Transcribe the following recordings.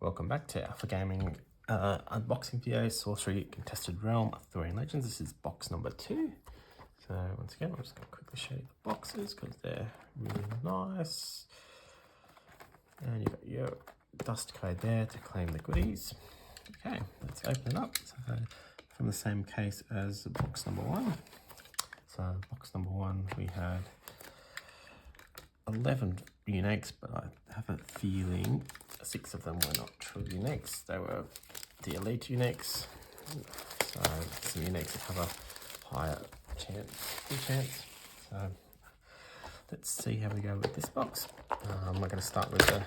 Welcome back to Alpha Gaming unboxing video, Sorcery Contested Realm, Arthurian Legends. This is box number 2. So once again, I'm just going to quickly show you the boxes because they're really nice. And you've got your dust code there to claim the goodies. Okay, let's open it up. So from the same case as box number 1. So box number 1, we had 11 uniques, but I have a feeling 6 of them were not true uniques. They were the elite uniques. So some uniques that have a higher chance. So let's see how we go with this box. We're going to start with the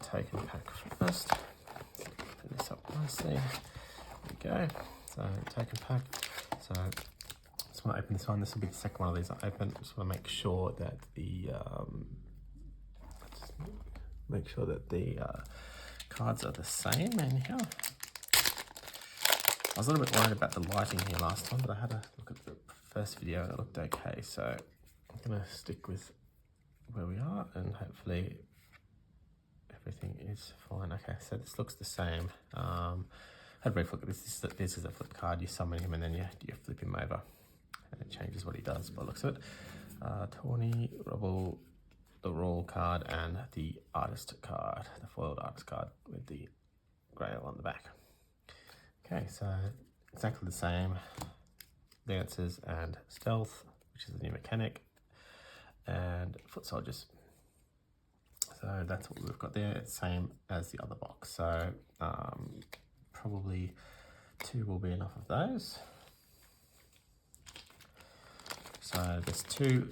token pack first. Open this up nicely. There we go. So token pack. So just want to open this one. This will be the second one of these I open. Just want to make sure that the cards are the same in here. I was a little bit worried about the lighting here last time, but I had a look at the first video and it looked okay. So I'm going to stick with where we are and hopefully everything is fine. Okay, so this looks the same. I had a brief look at this. This is a flip card. You summon him and then you flip him over. And it changes what he does by the looks of it. Tawny, Rubble, the Royal card, and the Artist card, the foiled Artist card with the grail on the back. Okay, so exactly the same. Lancers and Stealth, which is the new mechanic, and Foot Soldiers. So that's what we've got there. It's same as the other box. So probably 2 will be enough of those. So there's 2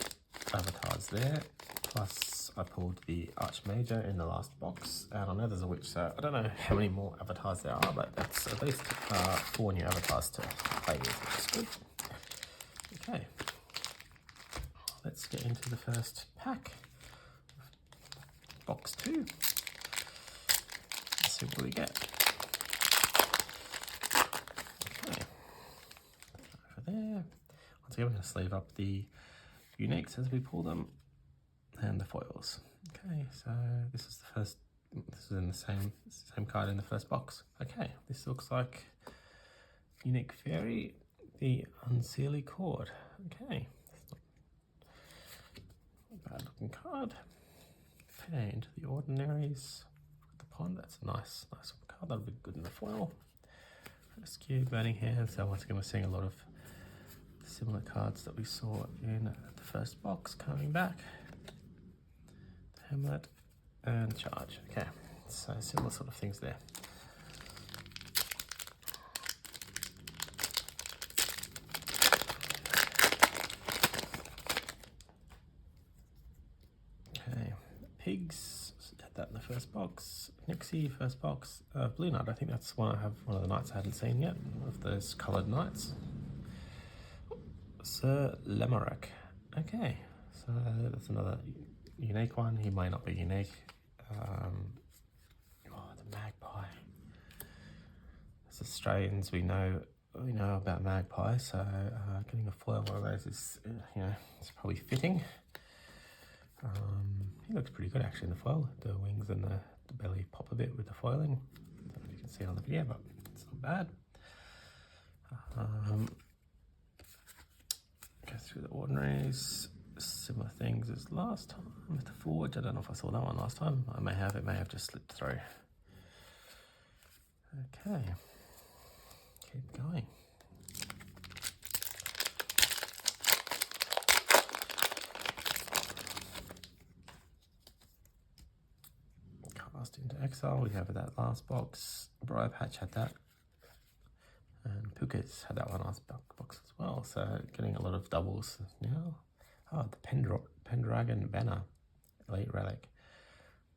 avatars there, plus I pulled the Archmage in the last box, and I know there's a witch, so I don't know how many more avatars there are, but that's at least 4 new avatars to play with, which is good. Okay, let's get into the first pack, box 2. Let's see what we get. Okay, over there. Once again, we're going to sleeve up the uniques as we pull them, and the foils. Okay, so this is the first. This is in the same card in the first box. Okay, this looks like Unique Fairy, the Unseelie Cord. Okay, not a bad looking card. Okay, into the Ordinaries. The Pond. That's a nice card. That'll be good in the foil. Rescue, Burning Hands. So once again, we're seeing a lot of similar cards that we saw in the first box coming back. Hamlet and Charge. Okay, so similar sort of things there. Okay, Pigs, had that in the first box. Nixie, first box. Blue Knight, I think that's one of the knights I hadn't seen yet, of those coloured knights. Sir Lemaric. Okay, so that's another unique one. He may not be unique. The Magpie. As Australians, we know about Magpie, so getting a foil one of those is, it's probably fitting. He looks pretty good actually in the foil. The wings and the belly pop a bit with the foiling. I don't know if you can see it on the video, but it's not bad. Go through the Ordinaries. Similar things as last time with the Forge. I don't know if I saw that one last time. It may have just slipped through. Okay, keep going. Cast into Exile, we have that last box. Briar Patch had that. And Pukas had that one last box as well. So getting a lot of doubles now. Oh, the Pendragon Banner, Elite Relic.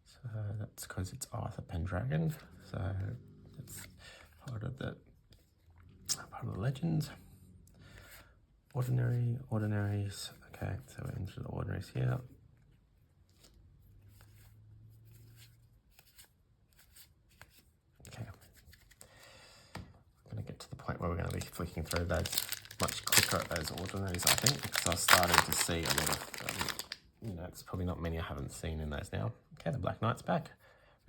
So that's because it's Arthur Pendragon. So that's part of the legends. Ordinaries. Okay, so we're into the Ordinaries here. Okay, I'm going to get to the point where we're going to be flicking through those much quicker at those Ordinaries, I think, because I was starting to see a lot of, it's probably not many I haven't seen in those now. Okay, the Black Knight's back.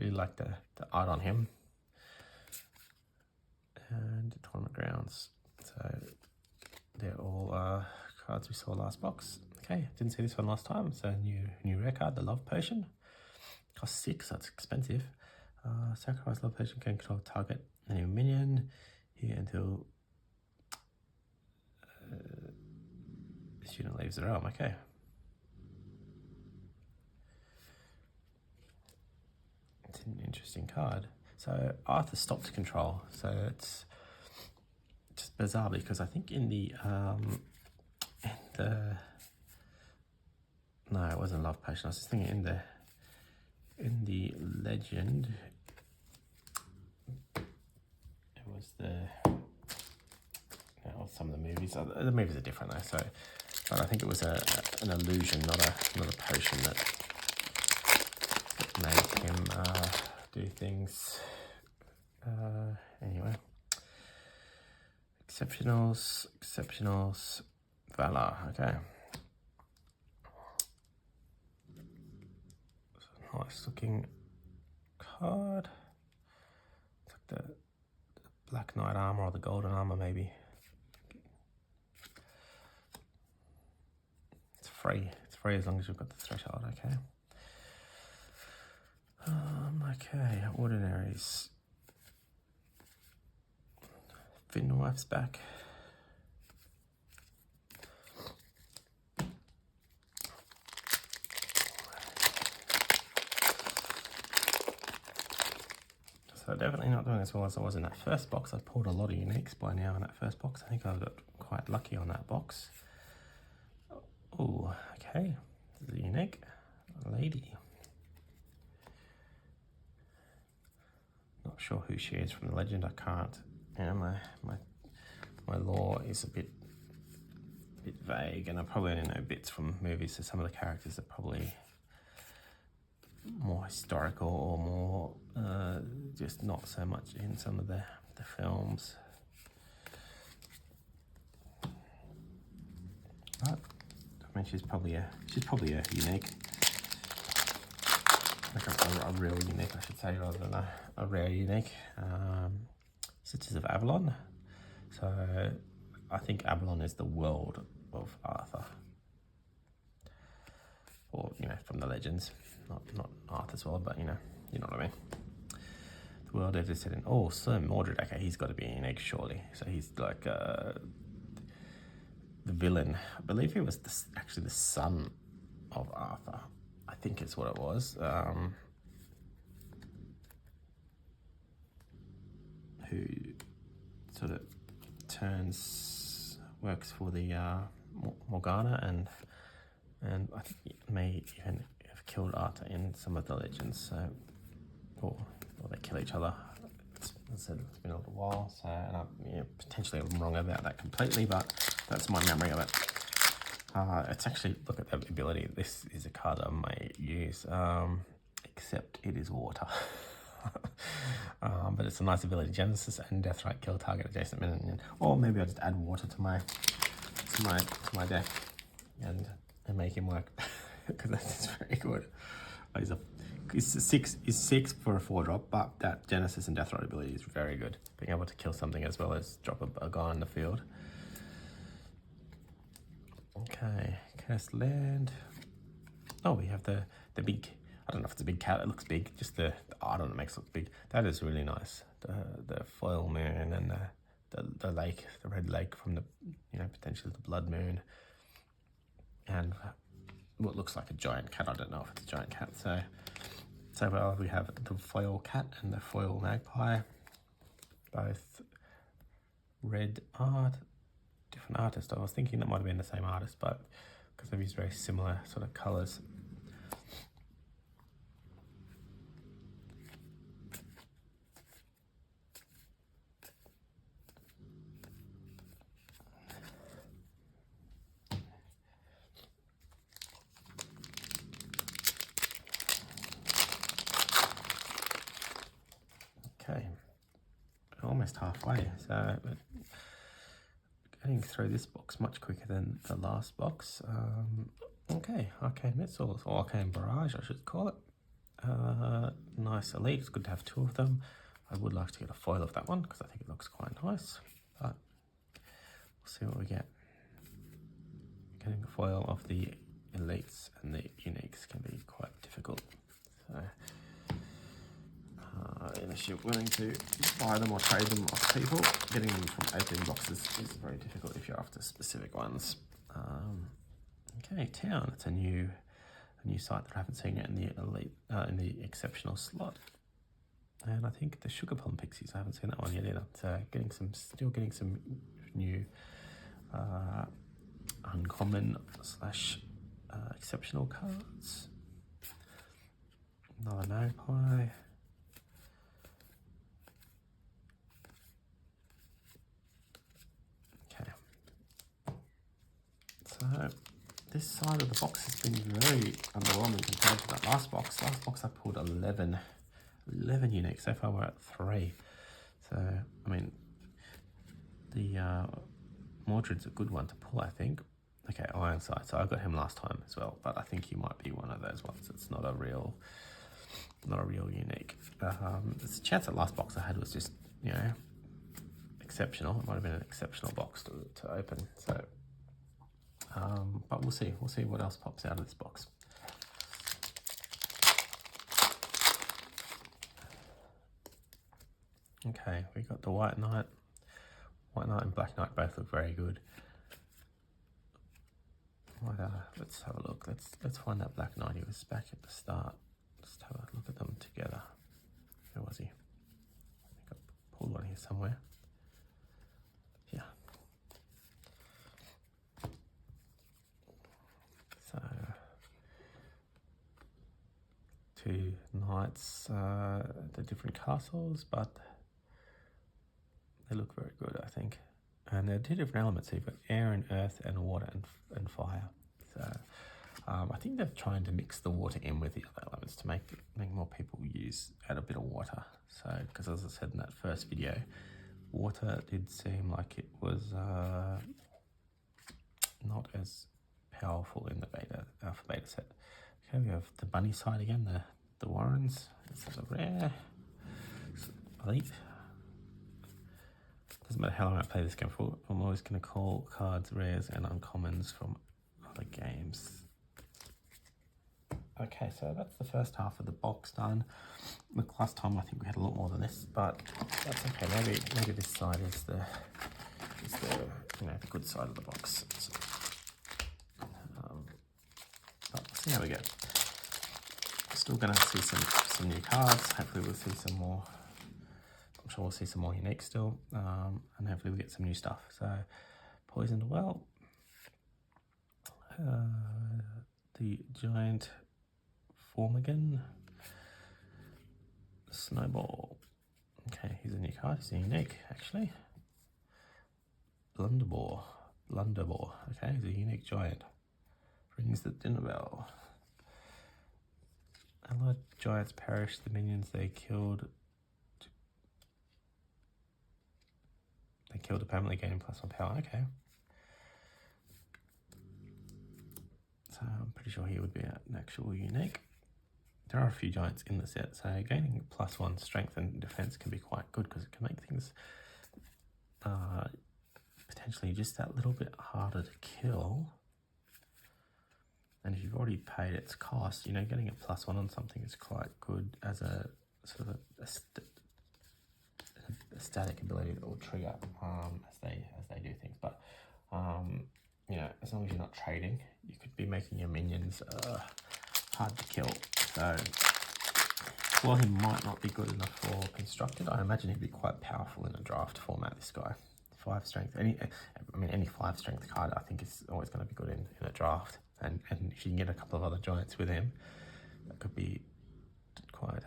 really like the art on him. And tournament grounds. So they're all cards we saw last box. Okay, didn't see this one last time. So new rare card, the Love Potion. Costs 6, that's expensive. Sacrifice Love Potion can control target enemy minion here until this unit leaves the realm. Okay. It's an interesting card. So Arthur stopped control. So it's just bizarre because I think in the no, it wasn't Love Potion. I was just thinking in the legend, it was some of the movies. The movies are different though. So, but I think it was an illusion, not a potion that made him do things. Anyway, exceptionals, Valor. Okay. Nice looking card. It's like the Black Knight armor or the golden armor, maybe. It's free. It's free as long as you've got the threshold. Okay. Okay. Ordinaries. Finwife's back. So definitely not doing as well as I was in that first box. I pulled a lot of uniques by now in that first box. I think I got quite lucky on that box. Oh, okay. This is a unique lady. Not sure who she is from the legend. I can't. Yeah, my lore is a bit vague, and I probably only know bits from movies. So some of the characters are probably more historical or more just not so much in some of the films. But I mean, she's probably a unique, like a real unique, I should say, rather than a rare unique. Sisters of Avalon. So I think Avalon is the world of Arthur, or from the legends, not Arthur's world, but you know what I mean. The world it is set in. Oh, Sir Mordred. Okay, he's got to be unique, surely. So he's like the villain. I believe he was actually the son of Arthur. I think it's what it was. Who sort of works for the Morgana, and I think he may even have killed Arthur in some of the legends. So, or they kill each other. It's been a little while, so and potentially I'm wrong about that completely, but that's my memory of it. It's actually, look at that ability. This is a card I may use, except it is water. But it's a nice ability. Genesis and Deathrite kill target adjacent minion. Or maybe I'll just add water to my deck and make him work, because that's very good. He's 6 for a 4-drop, but that Genesis and Deathrite ability is very good. Being able to kill something as well as drop a guy on the field. Okay, cast land. Oh, we have the big, I don't know if it's a big cat, it looks big, just the art on it makes it look big. That is really nice. The foil moon and the lake, the red lake from the, potentially the blood moon. And what looks like a giant cat, I don't know if it's a giant cat. So we have the foil cat and the foil magpie, both red art, different artist. I was thinking that might have been the same artist, but because they've used very similar sort of colours. Okay, almost halfway, so getting through this box much quicker than the last box. Okay, Arcane Missiles, or Arcane Barrage I should call it. Nice elite. It's good to have 2 of them. I would like to get a foil of that one because I think it looks quite nice, but we'll see what we get. Getting a foil of the elites and the uniques can be quite difficult. So, unless you're willing to buy them or trade them off people, getting them from opening boxes is very difficult if you're after specific ones. Okay, Town. It's a new site that I haven't seen yet in the elite, in the exceptional slot. And I think the Sugar Plum Pixies, I haven't seen that one yet either. So still getting some new uncommon / exceptional cards. Another Magpie. Okay. So this side of the box has been very underwhelming compared to that last box. Last box I pulled 11 unique. So far we're at 3. So, I mean, the Mordred's a good one to pull, I think. Okay, Ironside. So I got him last time as well, but I think he might be one of those ones. It's not a real unique. There's a chance that last box I had was just, exceptional. It might have been an exceptional box to open. So, but we'll see. We'll see what else pops out of this box. Okay, we got the White Knight. White Knight and Black Knight both look very good. Let's have a look. Let's find that Black Knight. He was back at the start. Let's have a look at them together. Where was he? I think I pulled one here somewhere. Yeah. So 2 knights, the different castles, but they look very good, I think. And there are 2 different elements. So you've got air and earth and water and fire. So I think they're trying to mix the water in with the other elements to make more people add a bit of water. So, because as I said in that first video, water did seem like it was not as powerful in the alpha beta set. Okay, we have the bunny side again, the Warrens. This is a rare elite. Doesn't matter how long I play this game for, I'm always going to call cards rares and uncommons from other games. Okay, so that's the first half of the box done. Look, last time I think we had a lot more than this, but that's okay. Maybe this side is the the good side of the box. So, but we'll see how we go. Still going to see some new cards. Hopefully we'll see some more. I'm sure we'll see some more unique still, and hopefully we get some new stuff. So, Poisoned Well, the Giant Formigan, Snowball. Okay, here's a new card. He's a unique, actually. Blunderbore. Okay, he's a unique giant. Rings the dinner bell. Allied giants perish the minions they killed. They killed to permanently gain +1 power. Okay. So I'm pretty sure he would be an actual unique. There are a few giants in the set, so gaining +1 strength and defense can be quite good because it can make things potentially just that little bit harder to kill. And if you've already paid its cost, getting a +1 on something is quite good as a sort of a static ability that will trigger as they do things. But as long as you're not trading, you could be making your minions hard to kill. So while he might not be good enough for constructed, I imagine he'd be quite powerful in a draft format. This guy, 5 strength. Any 5 strength card I think is always going to be good in a draft. And if you can get a couple of other giants with him, that could be quite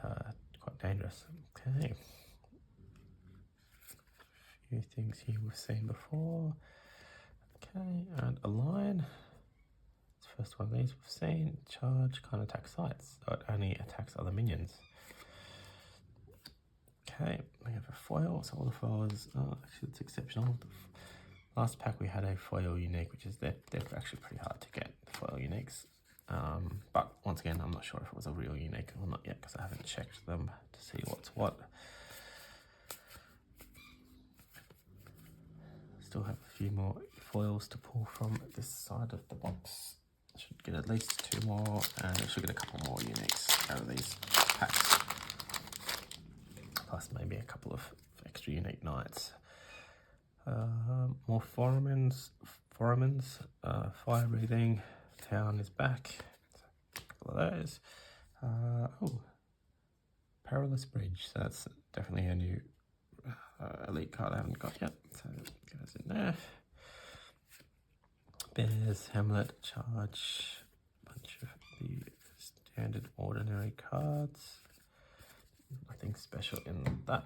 dangerous. Okay. A few things here we've seen before. Okay, and a lion. It's the first one of these we've seen. Charge, can't attack sites, so it only attacks other minions. Okay, we have a foil. So all the foils, actually it's exceptional. Last pack we had a foil unique, which is they're actually pretty hard to get, the foil uniques. But once again, I'm not sure if it was a real unique or not yet because I haven't checked them to see what's what. Still have a few more foils to pull from this side of the box. Should get at least 2 more, and I should get a couple more uniques out of these packs. Plus maybe a couple of extra unique knights. More foramens, fire breathing, town is back. A couple of those. Oh, perilous bridge. So that's definitely a new elite card I haven't got yet. So get us in there. Bears, Hamlet, charge, bunch of the standard ordinary cards. Nothing special in that.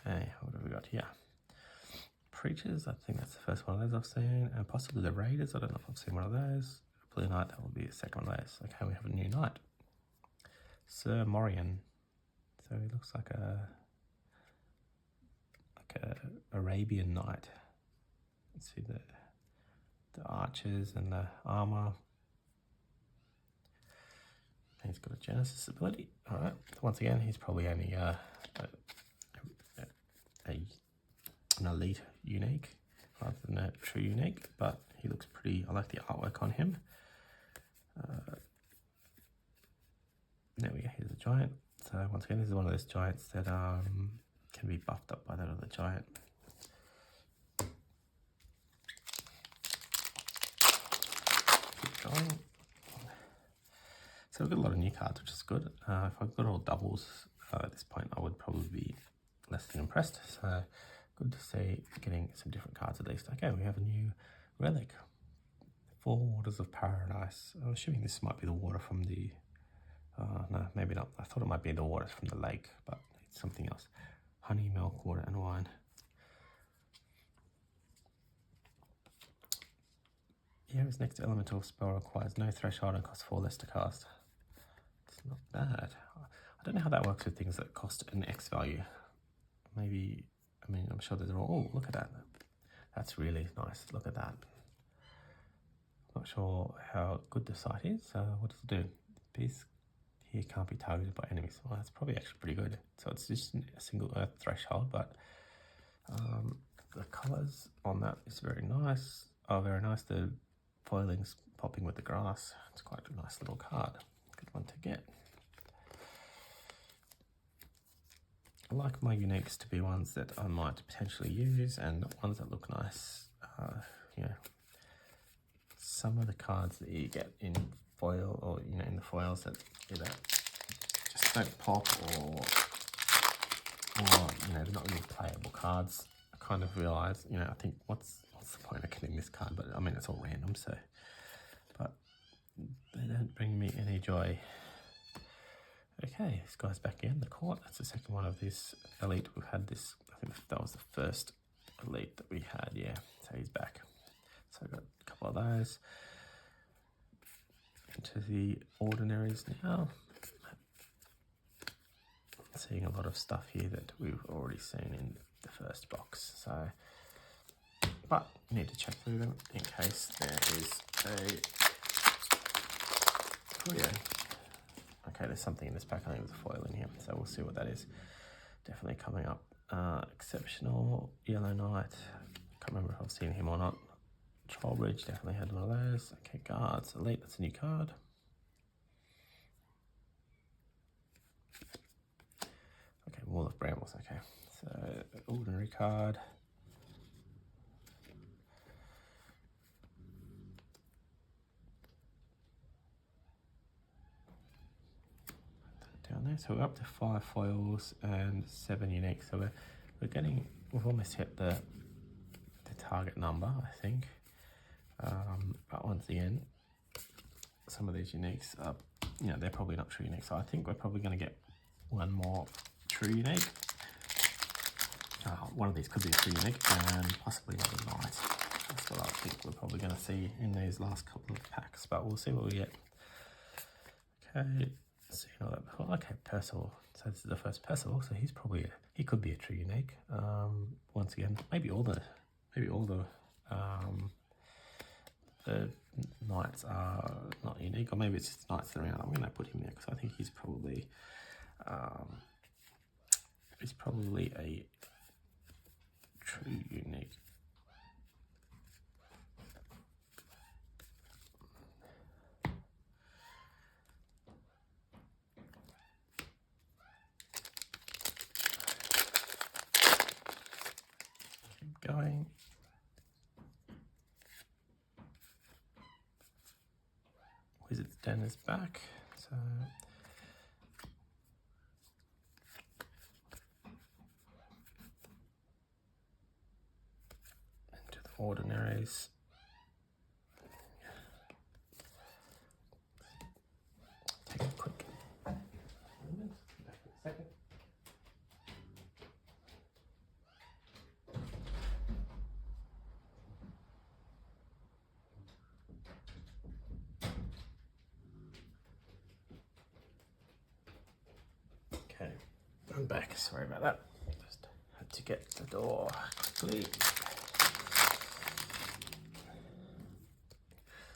Okay, what have we got here? Preachers, I think that's the first one of those I've seen, and possibly the Raiders. I don't know if I've seen one of those. Blue Knight, that will be the second one of those. Okay, we have a new knight. Sir Morian. So he looks like a Arabian knight. Let's see the archers and the armor. He's got a Genesis ability. All right. Once again, he's probably only an elite unique rather than a true unique, but he looks pretty. I like the artwork on him. There we go. Here's a giant. So once again, this is one of those giants that can be buffed up by that other giant. Keep going. So we've got a lot of new cards, which is good. If I've got all doubles at this point, I would probably be less than impressed. So good to see getting some different cards at least. Okay, we have a new relic. 4 Waters of Paradise. I'm assuming this might be the water from the... no, maybe not. I thought it might be the water from the lake, but it's something else. Honey, milk, water, and wine. Hero's next elemental spell requires no threshold and costs 4 less to cast. It's not bad. I don't know how that works with things that cost an X value. Maybe, I mean, I'm sure there's all... Oh, look at that. That's really nice. Look at that. Not sure how good the sight is. What does it do? Piece here can't be targeted by enemies. Well, that's probably actually pretty good. So it's just a single earth threshold, but the colours on that is very nice. Oh, very nice. The foilings popping with the grass. It's quite a nice little card. Good one to get. I like my uniques to be ones that I might potentially use and ones that look nice. You know, some of the cards that you get in foil or in the foils that either just don't pop or they're not really playable cards. I kind of realise, I think what's the point of getting this card? But I mean, it's all random, so but they don't bring me any joy. Okay, this guy's back in the court. That's the second one of this elite. We've had this, I think that was the first elite that we had, yeah. So he's back. So I've got a couple of those. Into the ordinaries now. Seeing a lot of stuff here that we've already seen in the first box. So, but you need to check through them in case there is a courier. Okay, there's something in this pack. I think there's a foil in here, so we'll see what that is. Definitely coming up. Exceptional Yellow Knight. Can't remember if I've seen him or not. Trollbridge definitely had one of those. Okay, Guards Elite. That's a new card. Okay, Wall of Brambles. Okay, so ordinary card. Down there, so we're up to 5 foils and 7 uniques. So we've almost hit the target number, I think. But once again, some of these uniques are, they're probably not true unique. So I think we're probably going to get one more true unique. One of these could be a true unique and possibly another knight. That's what I think we're probably going to see in these last couple of packs, but we'll see what we get. Okay. So you know that before. Okay, Percival. So this is the first Percival. So he's probably he could be a true unique. Once again, maybe all the knights are not unique, or maybe it's just knights around. I'm going to put him there because I think he's probably a true unique. Keep going. Wizard's Den is back, so into the ordinaries. Take a quick moment. Back in a second. Okay, I'm back. Sorry about that. Just had to get the door quickly.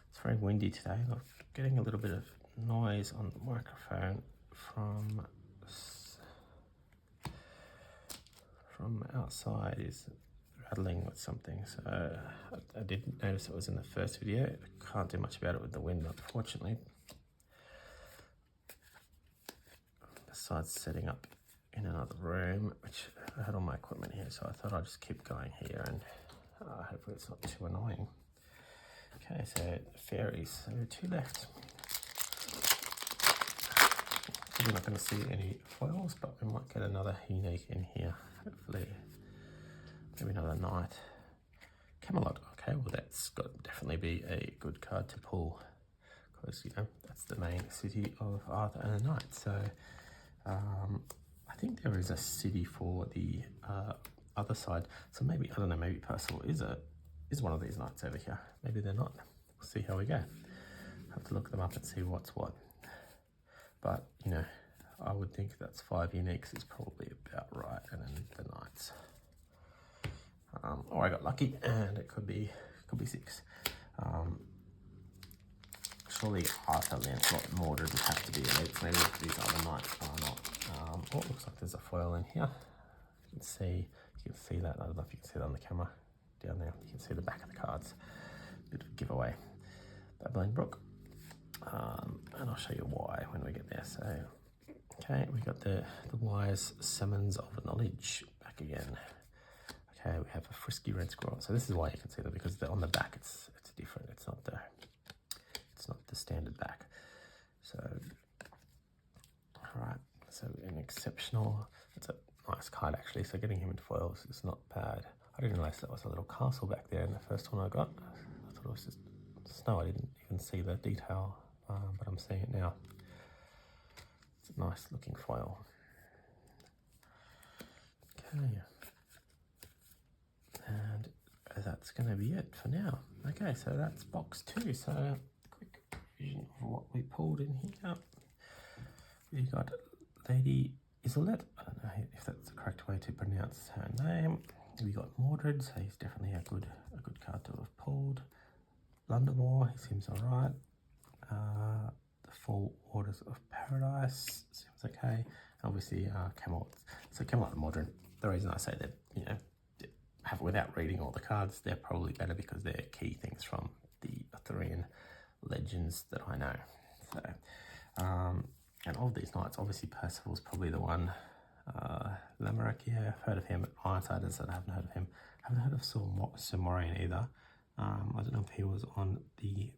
It's very windy today. I'm getting a little bit of noise on the microphone from outside. Is rattling with something. So I didn't notice it was in the first video. I can't do much about it with the wind, unfortunately. Besides setting up in another room, which I had all my equipment here, so I thought I'd just keep going here and hopefully it's not too annoying. Okay, so fairies, so 2 left. We're not going to see any foils, but we might get another unique in here, hopefully. Maybe another knight. Camelot, okay, well that's got to definitely be a good card to pull, because, you know, that's the main city of Arthur and the knight. So I think there is a city for the other side. So maybe, I don't know, maybe Percival is one of these knights over here. Maybe they're not. We'll see how we go. Have to look them up and see what's what. But, you know, I would think that's 5 uniques is probably about right. And then the knights. Or I got lucky, and it could be 6. Surely Arthur, Lancelot, and Mordred would have to be elites. Maybe these other knights are not. Oh, it looks like there's a foil in here. You can see that. I don't know if you can see that on the camera down there. You can see the back of the cards. Bit of a giveaway. Babbling Brook. And I'll show you why when we get there. So, okay, we got the wise summons of knowledge back again. Okay, we have a frisky red squirrel. So this is why you can see that, because on the back it's different. It's not the standard back. So, all right. So an exceptional. It's a nice card actually. So getting him in foils is not bad. I didn't realize that was a little castle back there in the first one I got. I thought it was just snow. I didn't even see the detail, but I'm seeing it now. It's a nice looking foil. Okay. And that's going to be it for now. Okay, so that's box 2. So quick vision of what we pulled in here. We got Lady Isolette. I don't know if that's the correct way to pronounce her name. We got Mordred, so he's definitely a good card to have pulled. Blunderbore, he seems alright. The 4 Orders of Paradise seems okay. Obviously, Camelot. So Camelot and Mordred. The reason I say that, you know, without reading all the cards, they're probably better because they're key things from the Arthurian legends that I know. So, and all of these knights, obviously Percival's probably the one. Lamorak, yeah, I've heard of him. Ironside, I haven't heard of him. I haven't heard of Sir Moraine either. I don't know if he was on the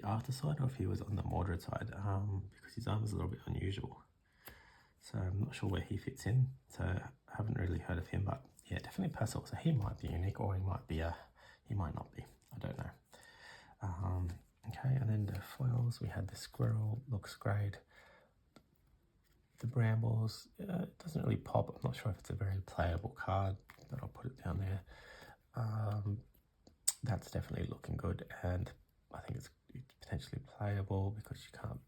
Arthur side or if he was on the Mordred side, because his armor's a little bit unusual. So I'm not sure where he fits in. So I haven't really heard of him, but yeah, definitely Percival. So he might be unique, or he might not be. I don't know. Okay, and then the foils, we had the squirrel, looks great. The brambles, it doesn't really pop. I'm not sure if it's a very playable card, but I'll put it down there. That's definitely looking good, and I think it's potentially playable because you can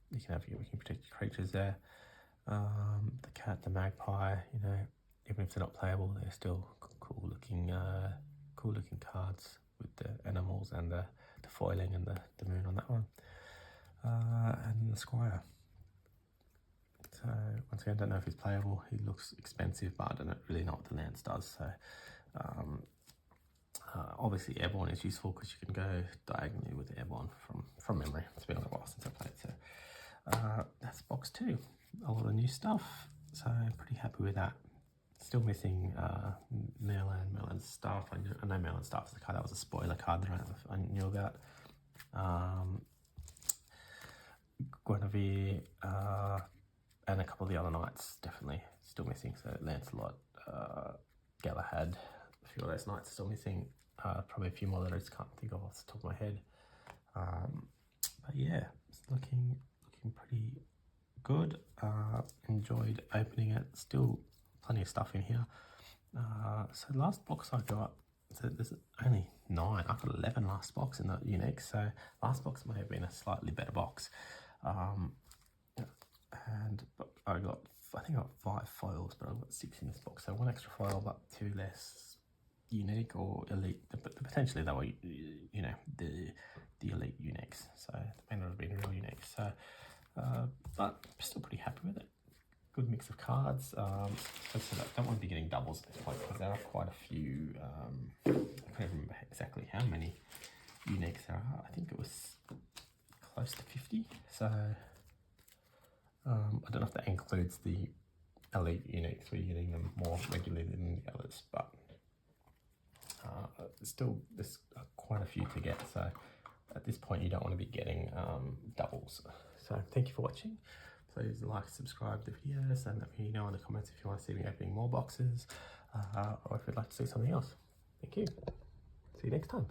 protect your creatures there. The cat, the magpie, you know, even if they're not playable, they're still cool looking cards with the animals and the foiling and the moon on that one. And the squire. So once again, I don't know if he's playable. He looks expensive, but I don't really know what the lance does. So obviously airborne is useful because you can go diagonally with airborne from memory. It's been a while since I played. So that's box 2. A lot of new stuff. So pretty happy with that. Still missing Merlin's staff. I know Merlin's staff is the card. That was a spoiler card that I knew about. Guinevere and a couple of the other knights definitely still missing. So Lancelot, Galahad, a few of those knights still missing. Probably a few more that I just can't think of off the top of my head. But yeah, it's looking pretty good. Enjoyed opening it. Still plenty of stuff in here. So last box I got, so there's only 9. I got 11 last box in the unique. So last box may have been a slightly better box. But I think I got 5 foils, but I've got 6 in this box. So 1 extra foil, but 2 less unique or elite. But potentially they were, you know, the elite uniques. So they may not have been real uniques. So, but still pretty happy with it. Good mix of cards. I don't want to be getting doubles at this point because there are quite a few. I can't remember exactly how many uniques there are. I think it was close to 50. So I don't know if that includes the elite uniques. We're getting them more regularly than the others, but still there's quite a few to get. So at this point you don't want to be getting doubles. So thank you for watching. Please like, subscribe to the videos, and let me know in the comments if you want to see me opening more boxes or if you'd like to see something else. Thank you. See you next time.